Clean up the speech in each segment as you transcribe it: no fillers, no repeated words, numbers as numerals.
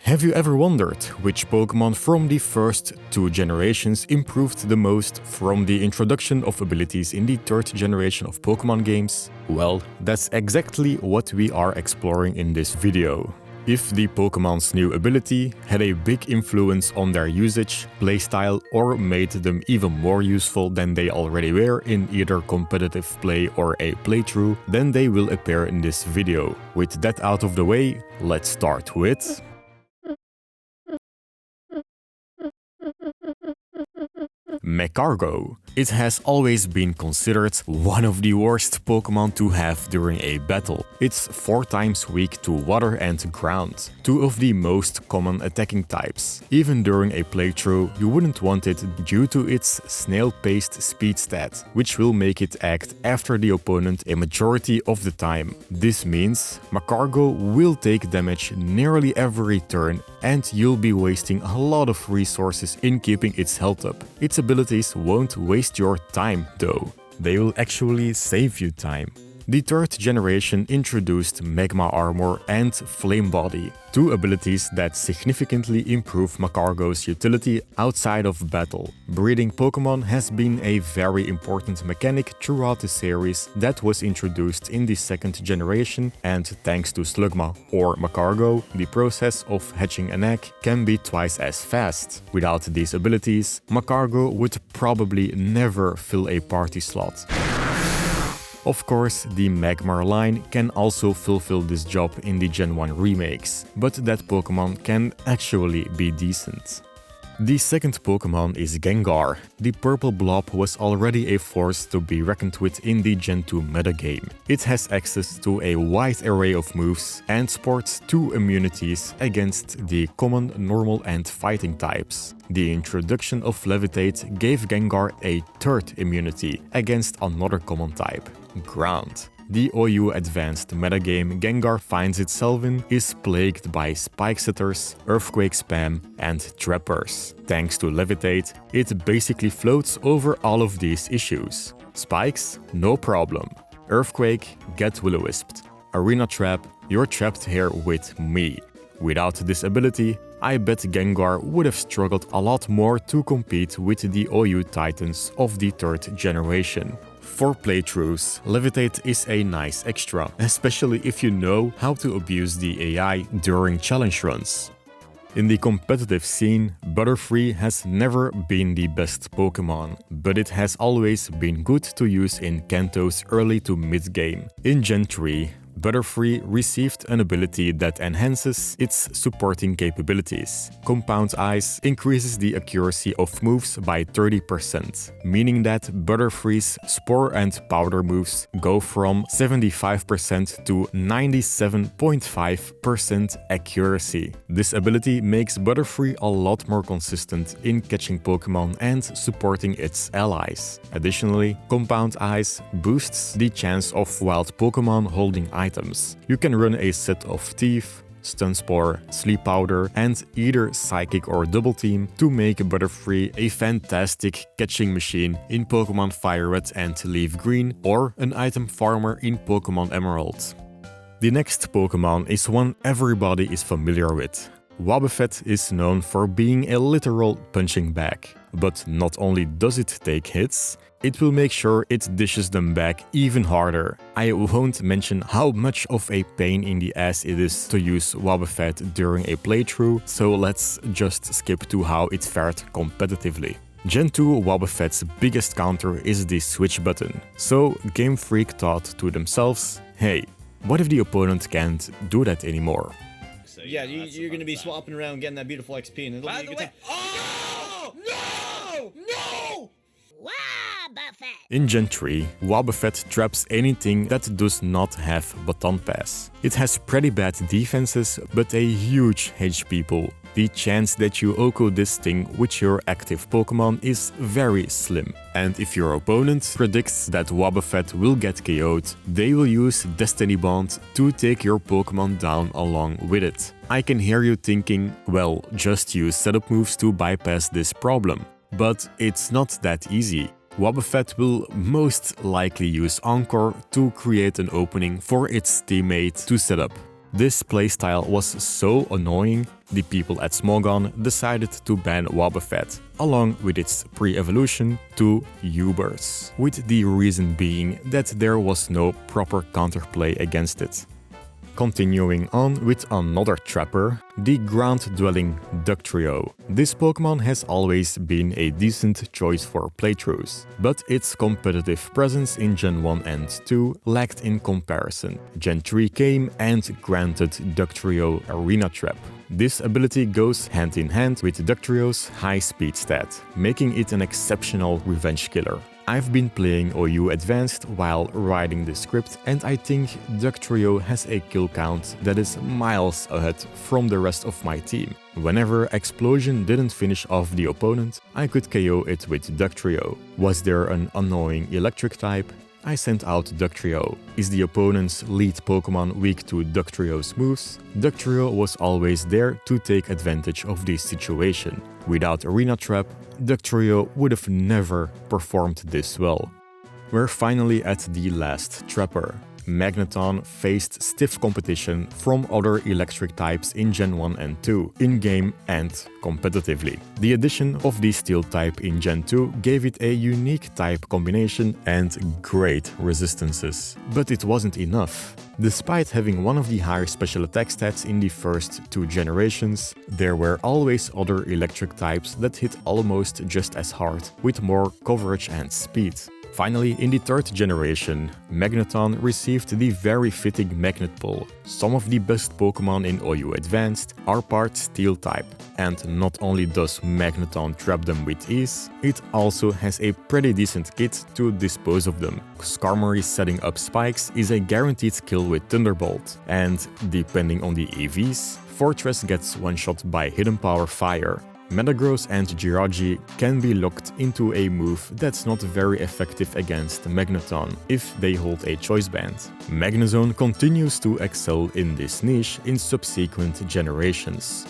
Have you ever wondered which Pokémon from the first two generations improved the most from the introduction of abilities in the third generation of Pokémon games? Well, that's exactly what we are exploring in this video. If the Pokémon's new ability had a big influence on their usage, playstyle, or made them even more useful than they already were in either competitive play or a playthrough, then they will appear in this video. With that out of the way, let's start with... Magcargo. It has always been considered one of the worst Pokémon to have during a battle. It's 4 times weak to water and ground, 2 of the most common attacking types. Even during a playthrough, you wouldn't want it due to its snail-paced speed stat, which will make it act after the opponent a majority of the time. This means Magcargo will take damage nearly every turn and you'll be wasting a lot of resources in keeping its health up. Its abilities won't waste your time though. They will actually save you time. The third generation introduced Magma Armor and Flame Body, 2 abilities that significantly improve Magcargo's utility outside of battle. Breeding Pokémon has been a very important mechanic throughout the series that was introduced in the second generation, and thanks to Slugma or Magcargo, the process of hatching an egg can be twice as fast. Without these abilities, Magcargo would probably never fill a party slot. Of course, the Magmar line can also fulfill this job in the Gen 1 remakes, but that Pokémon can actually be decent. The second Pokémon is Gengar. The purple blob was already a force to be reckoned with in the Gen 2 metagame. It has access to a wide array of moves and sports 2 immunities against the common, normal and fighting types. The introduction of Levitate gave Gengar a 3rd immunity against another common type, Ground. The OU advanced metagame Gengar finds itself in is plagued by spike setters, earthquake spam, and trappers. Thanks to Levitate, it basically floats over all of these issues. Spikes? No problem. Earthquake? Get will-o-wisped. Arena Trap? You're trapped here with me. Without this ability, I bet Gengar would have struggled a lot more to compete with the OU Titans of the 3rd generation. For playthroughs, Levitate is a nice extra, especially if you know how to abuse the AI during challenge runs. In the competitive scene, Butterfree has never been the best Pokémon, but it has always been good to use in Kanto's early to mid-game. In Gen 3, Butterfree received an ability that enhances its supporting capabilities. Compound Ice increases the accuracy of moves by 30%, meaning that Butterfree's Spore and Powder moves go from 75% to 97.5% accuracy. This ability makes Butterfree a lot more consistent in catching Pokémon and supporting its allies. Additionally, Compound Ice boosts the chance of wild Pokémon holding items. You can run a set of Thief, Stun Spore, Sleep Powder, and either Psychic or Double Team to make Butterfree a fantastic catching machine in Pokémon Fire Red and Leaf Green, or an item farmer in Pokémon Emerald. The next Pokémon is one everybody is familiar with. Wobbuffet is known for being a literal punching bag. But not only does it take hits, it will make sure it dishes them back even harder. I won't mention how much of a pain in the ass it is to use Wobbuffet during a playthrough, so let's just skip to how it fared competitively. Gen 2 Wobbuffet's biggest counter is the switch button, so Game Freak thought to themselves, hey, what if the opponent can't do that anymore? Yeah, you're gonna be swapping around getting that beautiful XP and it'll be a good time. Oh! No! No! Wobbuffet! In Gen 3, Wobbuffet traps anything that does not have Baton Pass. It has pretty bad defenses, but a huge HP pool. The chance that you OHKO this thing with your active Pokémon is very slim. And if your opponent predicts that Wobbuffet will get KO'd, they will use Destiny Bond to take your Pokémon down along with it. I can hear you thinking, well, just use setup moves to bypass this problem. But it's not that easy. Wobbuffet will most likely use Encore to create an opening for its teammate to set up. This playstyle was so annoying the people at Smogon decided to ban Wobbuffet, along with its pre-evolution to Ubers, with the reason being that there was no proper counterplay against it. Continuing on with another trapper, the ground-dwelling Dugtrio. This Pokémon has always been a decent choice for playthroughs, but its competitive presence in Gen 1 and 2 lacked in comparison. Gen 3 came and granted Dugtrio Arena Trap. This ability goes hand in hand with Dugtrio's high speed stat, making it an exceptional revenge killer. I've been playing OU Advanced while writing the script, and I think Dugtrio has a kill count that is miles ahead from the rest of my team. Whenever Explosion didn't finish off the opponent, I could KO it with Dugtrio. Was there an annoying electric type? I sent out Dugtrio. Is the opponent's lead Pokémon weak to Dugtrio's moves? Dugtrio was always there to take advantage of this situation. Without Arena Trap, Dugtrio would have never performed this well. We're finally at the last trapper. Magneton faced stiff competition from other electric types in Gen 1 and 2, in-game and competitively. The addition of the steel type in Gen 2 gave it a unique type combination and great resistances. But it wasn't enough. Despite having one of the higher special attack stats in the first 2 generations, there were always other electric types that hit almost just as hard, with more coverage and speed. Finally, in the 3rd generation, Magneton received the very fitting Magnet Pull. Some of the best Pokémon in OU Advanced are part Steel type, and not only does Magneton trap them with ease, it also has a pretty decent kit to dispose of them. Skarmory setting up spikes is a guaranteed kill with Thunderbolt, and depending on the EVs, Fortress gets one-shot by Hidden Power Fire. Metagross and Jirachi can be locked into a move that's not very effective against Magneton if they hold a choice band. Magnezone continues to excel in this niche in subsequent generations.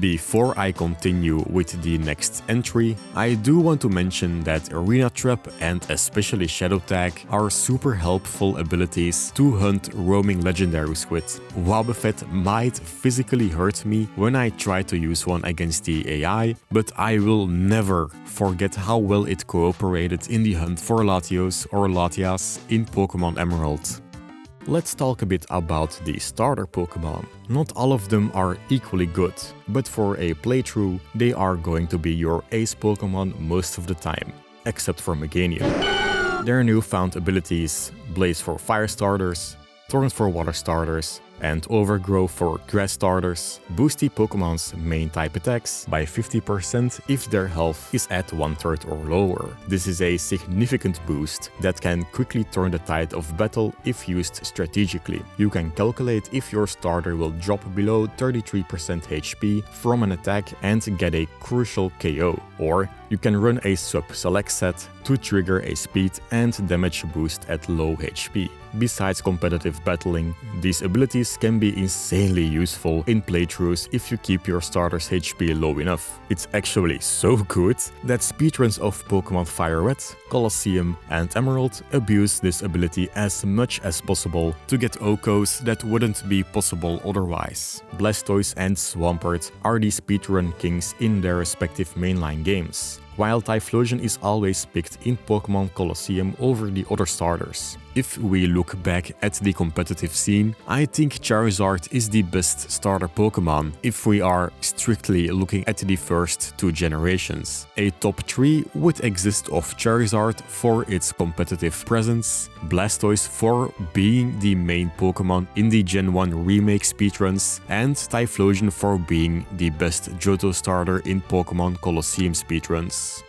Before I continue with the next entry, I do want to mention that Arena Trap and especially Shadow Tag are super helpful abilities to hunt roaming legendaries with. Wobbuffet might physically hurt me when I try to use one against the AI, but I will never forget how well it cooperated in the hunt for Latios or Latias in Pokémon Emerald. Let's talk a bit about the starter Pokémon. Not all of them are equally good, but for a playthrough, they are going to be your ace Pokémon most of the time, except for Meganium. Their newfound abilities, Blaze for fire starters, Torrent for water starters, and Overgrow for grass starters, boost the Pokémon's main type attacks by 50% if their health is at 1/3 or lower. This is a significant boost that can quickly turn the tide of battle if used strategically. You can calculate if your starter will drop below 33% HP from an attack and get a crucial KO, or you can run a sub-select set to trigger a speed and damage boost at low HP. Besides competitive battling, these abilities can be insanely useful in playthroughs if you keep your starter's HP low enough. It's actually so good that speedruns of Pokémon Fire Red, Colosseum and Emerald abuse this ability as much as possible to get OHKOs that wouldn't be possible otherwise. Blastoise and Swampert are the speedrun kings in their respective mainline games, while Typhlosion is always picked in Pokémon Colosseum over the other starters. If we look back at the competitive scene, I think Charizard is the best starter Pokémon if we are strictly looking at the first 2 generations. A top 3 would exist of Charizard for its competitive presence, Blastoise for being the main Pokémon in the Gen 1 remake speedruns, and Typhlosion for being the best Johto starter in Pokémon Colosseum speedruns.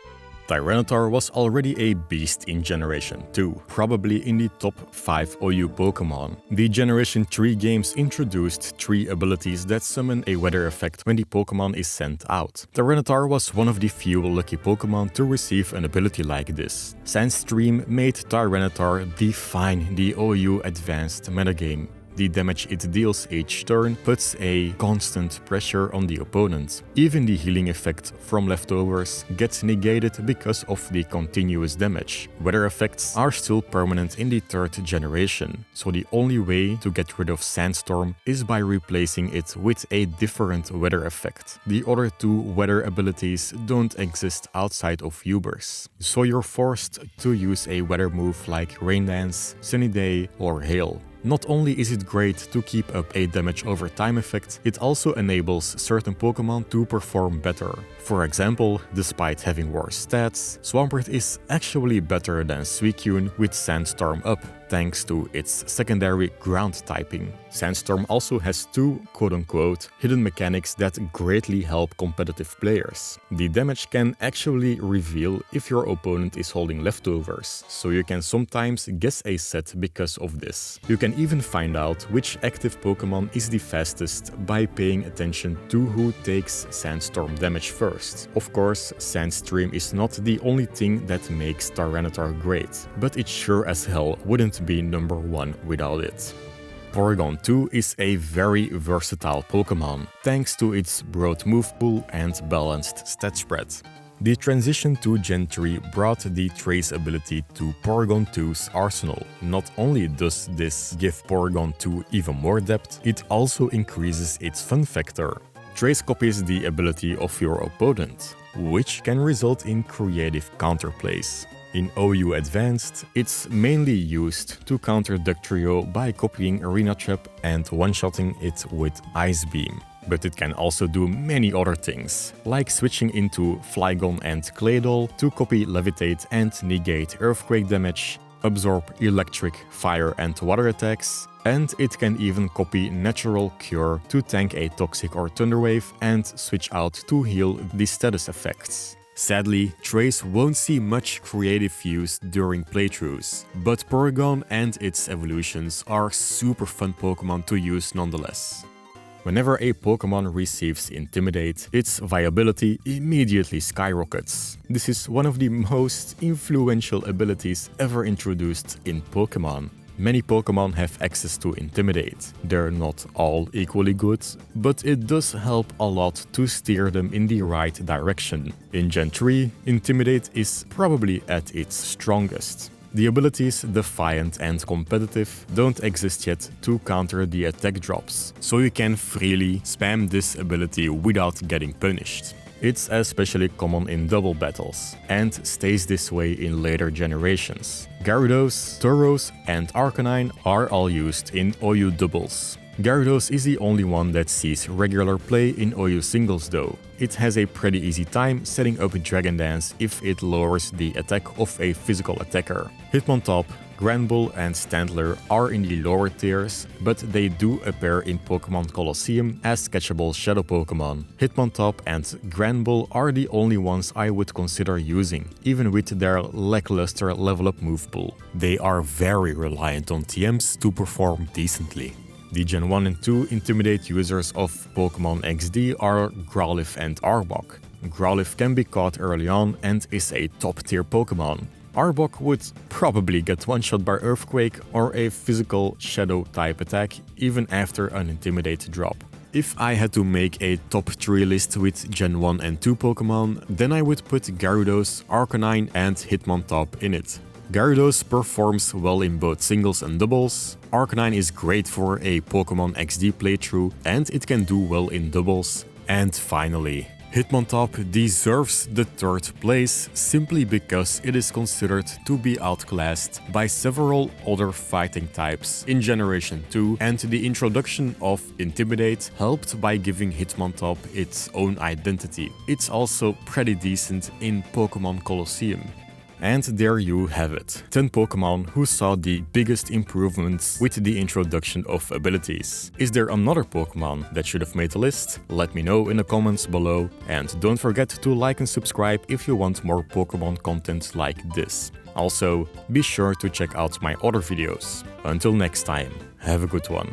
Tyranitar was already a beast in Generation 2, probably in the top 5 OU Pokémon. The Generation 3 games introduced 3 abilities that summon a weather effect when the Pokémon is sent out. Tyranitar was one of the few lucky Pokémon to receive an ability like this. Sandstream made Tyranitar define the OU Advanced metagame. The damage it deals each turn puts a constant pressure on the opponent. Even the healing effect from leftovers gets negated because of the continuous damage. Weather effects are still permanent in the 3rd generation, so the only way to get rid of Sandstorm is by replacing it with a different weather effect. The other 2 weather abilities don't exist outside of Hubers, so you're forced to use a weather move like Rain Dance, Sunny Day or Hail. Not only is it great to keep up a damage over time effect, it also enables certain Pokémon to perform better. For example, despite having worse stats, Swampert is actually better than Suicune with Sandstorm up, thanks to its secondary ground typing. Sandstorm also has 2 quote-unquote hidden mechanics that greatly help competitive players. The damage can actually reveal if your opponent is holding leftovers, so you can sometimes guess a set because of this. You can even find out which active Pokémon is the fastest by paying attention to who takes Sandstorm damage first. Of course, Sandstream is not the only thing that makes Tyranitar great, but it sure as hell wouldn't be number 1 without it. Porygon 2 is a very versatile Pokémon, thanks to its broad move pool and balanced stat spread. The transition to Gen 3 brought the Trace ability to Porygon 2's arsenal. Not only does this give Porygon 2 even more depth, it also increases its fun factor. Trace copies the ability of your opponent, which can result in creative counterplays. In OU Advanced, it's mainly used to counter Dugtrio by copying Arena Trap and one-shotting it with Ice Beam. But it can also do many other things, like switching into Flygon and Claydol to copy Levitate and negate Earthquake damage, absorb electric, fire and water attacks, and it can even copy Natural Cure to tank a Toxic or Thunder Wave and switch out to heal the status effects. Sadly, Trace won't see much creative use during playthroughs, but Porygon and its evolutions are super fun Pokémon to use nonetheless. Whenever a Pokémon receives Intimidate, its viability immediately skyrockets. This is one of the most influential abilities ever introduced in Pokémon. Many Pokémon have access to Intimidate. They're not all equally good, but it does help a lot to steer them in the right direction. In Gen 3, Intimidate is probably at its strongest. The abilities Defiant and Competitive don't exist yet to counter the attack drops, so you can freely spam this ability without getting punished. It's especially common in double battles, and stays this way in later generations. Gyarados, Tauros and Arcanine are all used in OU doubles. Gyarados is the only one that sees regular play in OU singles though. It has a pretty easy time setting up Dragon Dance if it lowers the attack of a physical attacker. Hitmontop, Granbull and Standler are in the lower tiers, but they do appear in Pokémon Colosseum as catchable Shadow Pokémon. Hitmontop and Granbull are the only ones I would consider using, even with their lackluster level up move pool. They are very reliant on TMs to perform decently. The Gen 1 and 2 Intimidate users of Pokémon XD are Growlithe and Arbok. Growlithe can be caught early on and is a top tier Pokémon. Arbok would probably get one-shot by Earthquake or a physical Shadow type attack even after an Intimidate drop. If I had to make a top 3 list with Gen 1 and 2 Pokémon, then I would put Gyarados, Arcanine and Hitmontop in it. Gyarados performs well in both singles and doubles. Arcanine is great for a Pokémon XD playthrough and it can do well in doubles. And finally, Hitmontop deserves the 3rd place simply because it is considered to be outclassed by several other fighting types in Generation 2, and the introduction of Intimidate helped by giving Hitmontop its own identity. It's also pretty decent in Pokémon Colosseum. And there you have it, 10 Pokémon who saw the biggest improvements with the introduction of abilities. Is there another Pokémon that should have made the list? Let me know in the comments below, and don't forget to like and subscribe if you want more Pokémon content like this. Also, be sure to check out my other videos. Until next time, have a good one.